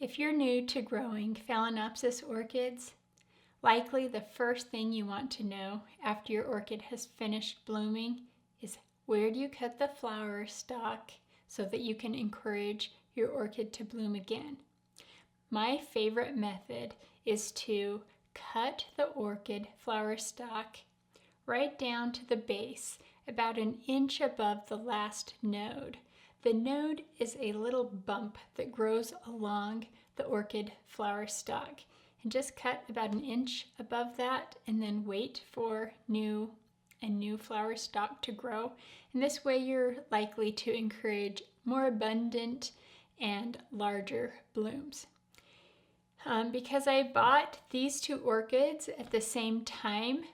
If you're new to growing Phalaenopsis orchids, likely the first thing you want to know after your orchid has finished blooming is where do you cut the flower stalk so that you can encourage your orchid to bloom again. My favorite method is to cut the orchid flower stalk right down to the base, about an inch above the last node. The node is a little bump that grows along the orchid flower stalk. And just cut about an inch above that and then wait for a new flower stalk to grow. And this way you're likely to encourage more abundant and larger blooms. Because I bought these two orchids at the same time,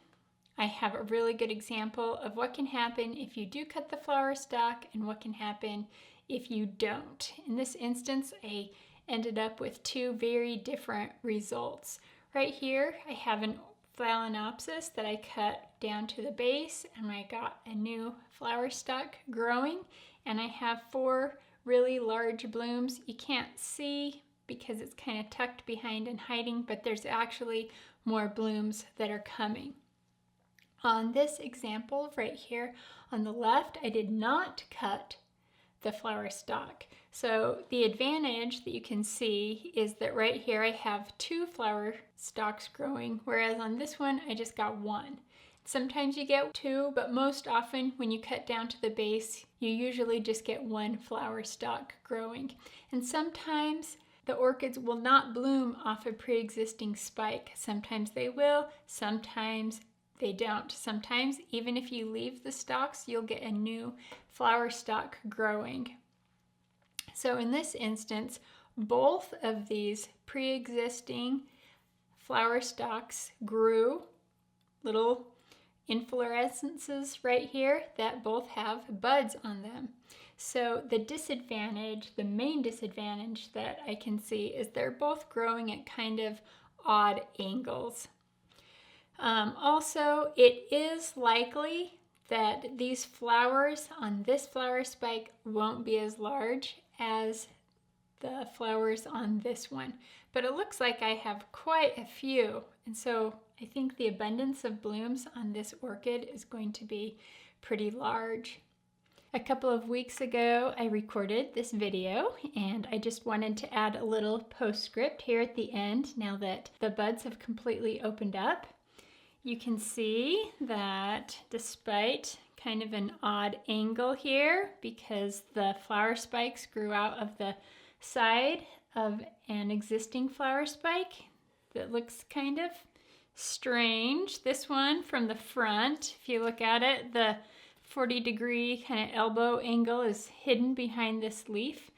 I have a really good example of what can happen if you do cut the flower stalk and what can happen if you don't. In this instance, I ended up with two very different results. Right here, I have an Phalaenopsis that I cut down to the base and I got a new flower stalk growing, and I have 4 really large blooms. You can't see because it's kind of tucked behind and hiding, but there's actually more blooms that are coming. On this example right here on the left, I did not cut the flower stalk. So the advantage that you can see is that right here I have 2 flower stalks growing, whereas on this one I just got 1. Sometimes you get 2, but most often when you cut down to the base, you usually just get 1 flower stalk growing. And sometimes the orchids will not bloom off a pre-existing spike. Sometimes they will, sometimes they don't. Sometimes, even if you leave the stalks, you'll get a new flower stalk growing. So in this instance, both of these pre-existing flower stalks grew, little inflorescences right here that both have buds on them. So the main disadvantage that I can see is they're both growing at kind of odd angles. Also, it is likely that these flowers on this flower spike won't be as large as the flowers on this one, but it looks like I have quite a few, and so I think the abundance of blooms on this orchid is going to be pretty large. A couple of weeks ago, I recorded this video, and I just wanted to add a little postscript here at the end now that the buds have completely opened up. You can see that despite kind of an odd angle here, because the flower spikes grew out of the side of an existing flower spike that looks kind of strange. This one from the front, if you look at it, the 40-degree kind of elbow angle is hidden behind this leaf.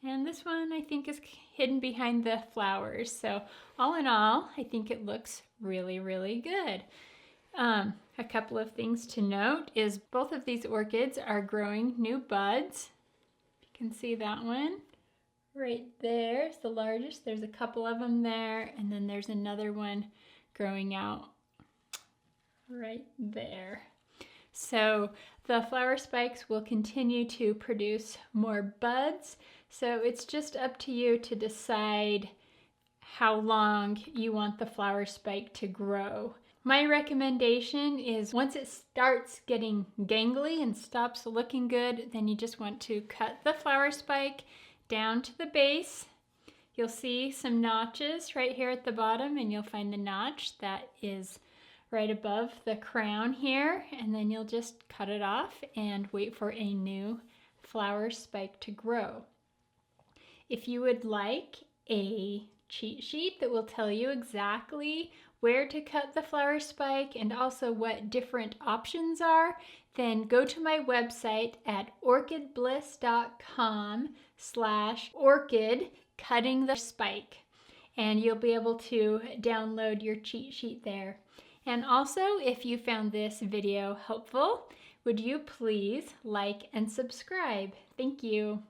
And this one I think is hidden behind the flowers. So all in all, I think it looks really, really good. A couple of things to note is both of these orchids are growing new buds. You can see that one right there. It's the largest. There's a couple of them there, and then there's another one growing out right there. So the flower spikes will continue to produce more buds. So it's just up to you to decide how long you want the flower spike to grow. My recommendation is once it starts getting gangly and stops looking good, then you just want to cut the flower spike down to the base. You'll see some notches right here at the bottom, and you'll find the notch that is right above the crown here, and then you'll just cut it off and wait for a new flower spike to grow. If you would like a cheat sheet that will tell you exactly where to cut the flower spike and also what different options are, then go to my website at orchidbliss.com/orchid cutting the spike, and you'll be able to download your cheat sheet there. And also, if you found this video helpful, would you please like and subscribe? Thank you.